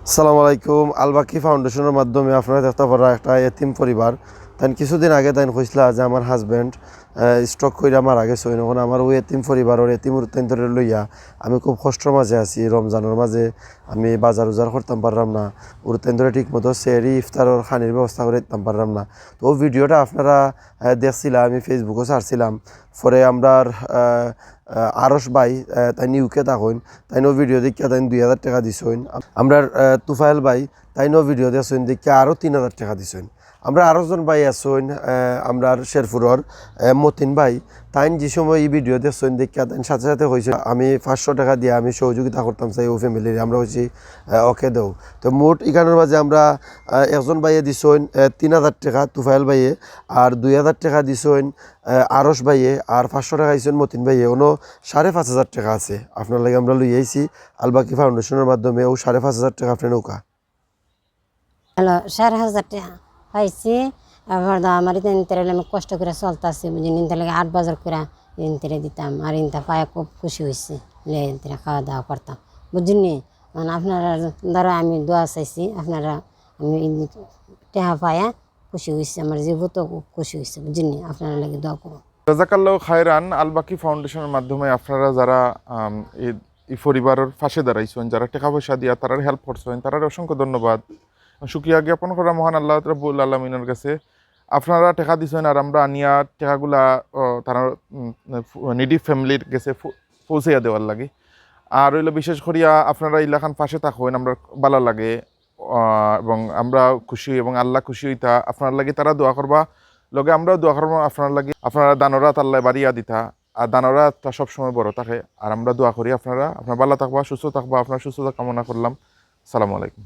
আসসালামু আলাইকুম। আলবাকি ফাউন্ডেশনের মাধ্যমে আপনারা দেখতে পারা একটা এতিম পরিবার। তাই কিছুদিন আগে তাই কইসলা যে আমার হাজব্যান্ড স্ট্রোক কইরা মারা গেছে। এখন আমার ওই এতিম পরিবারের এতিম উত্তর লইয়া আমি খুব কষ্টর মাঝে আছি। রমজানের মাঝে আমি বাজার উজার করতাম পারলাম না, উত্তর ঠিক মতো সেরি ইফতারের খানির ব্যবস্থা করে দিতাম পারলাম না। তো ওই ভিডিওটা আপনারা দেখছিলাম, আমি ফেসবুকে ছাড়ছিলাম। পরে আমরা আরস ভাই তাই ইউকে থাকুন, তাই নো ভিডিও দেখিয়া তাই 2,000 টাকা দিছেন। আমরা তুফাইল ভাই তাই নো ভিডিও দিয়েছেন দেখিয়া আরও 3,000 টাকা দিছেন। আমরা আরও জন ভাই আছেন, আমরা শেরপুরের মতিন ভাই, তাই যে সময় এই ভিডিও দেখছেন দেখিয়া তাই সাথে সাথে হয়েছে আমি 500 টাকা দিয়ে আমি সহযোগিতা করতাম চাই ও ফ্যামিলির। আমরা হয়েছি ওকে দেও। তো মোট এখানের মাঝে আমরা একজন ভাইয়ে দিছেন 3,000 টাকা তুফাইল ভাইয়ে, আর 2,000 টাকা দিছেন আরস ভাইয়ে, আর 500 টাকা দিছেন মতিন ভাইয়ে। ওনো 5,500 টাকা আছে আপনার লাগে আমরা লই আইছি আলবাকি ফাউন্ডেশনের মাধ্যমে। ও 5,500 টাকা আপনি নৌকা হ্যালো, 4,500 টাকা পাইছি। আবার আমার ইন্টারে আমি কষ্ট করে চলতেছি, বুঝি ইন্টার লাগে 8 বাজার করে ইন্টারে দিতাম। আর ইন্টা পায়ে খুব খুশি হয়েছি, ইন্টারে খাওয়া দাওয়া করতাম, বুঝিনি। মানে আপনারা দ্বারা আমি দোয়া চাইছি, আপনারা আমি টেহা পায়া খুশি হয়েছি, আমার জীবনও খুব খুশি হয়েছে, বুঝিনি। আপনারা লাগে দোয়া করুন। জাযাকাল্লাহ খায়রান। আলবাকি ফাউন্ডেশনের মাধ্যমে আপনারা যারা এই পরিবারের পাশে দাঁড়াইছেন, যারা টাকা পয়সা দিয়া তারা হেল্প করছেন, তারা অসংখ্য ধন্যবাদ, শুকরিয়া জ্ঞাপন করা মহান আল্লাহ রাব্বুল আলামিনের কাছে। আপনারা টাকা দিচ্ছেন আর আমরা আনিয়া টাকাগুলা তারা নিডি ফ্যামিলির কাছে পৌঁছাইয়া দেওয়ার লাগে। আর হইলো বিশেষ করিয়া আপনারা ইলাকান পাশে থাকেন, আমরা ভালো লাগে এবং আমরা খুশি এবং আল্লাহ খুশি হইতা আপনার লাগে। তারা দোয়া করবা, লগে আমরাও দোয়া করবো আপনার লাগে। আপনারা দানরাত আল্লাহ বাড়িয়া দিতা, আর দানরাতটা সবসময় বড় থাকে। আর আমরা দোয়া করি আপনারা ভালো থাকবা, সুস্থ থাকবা। আপনার সুস্থতা কামনা করলাম। সালামু আলাইকুম।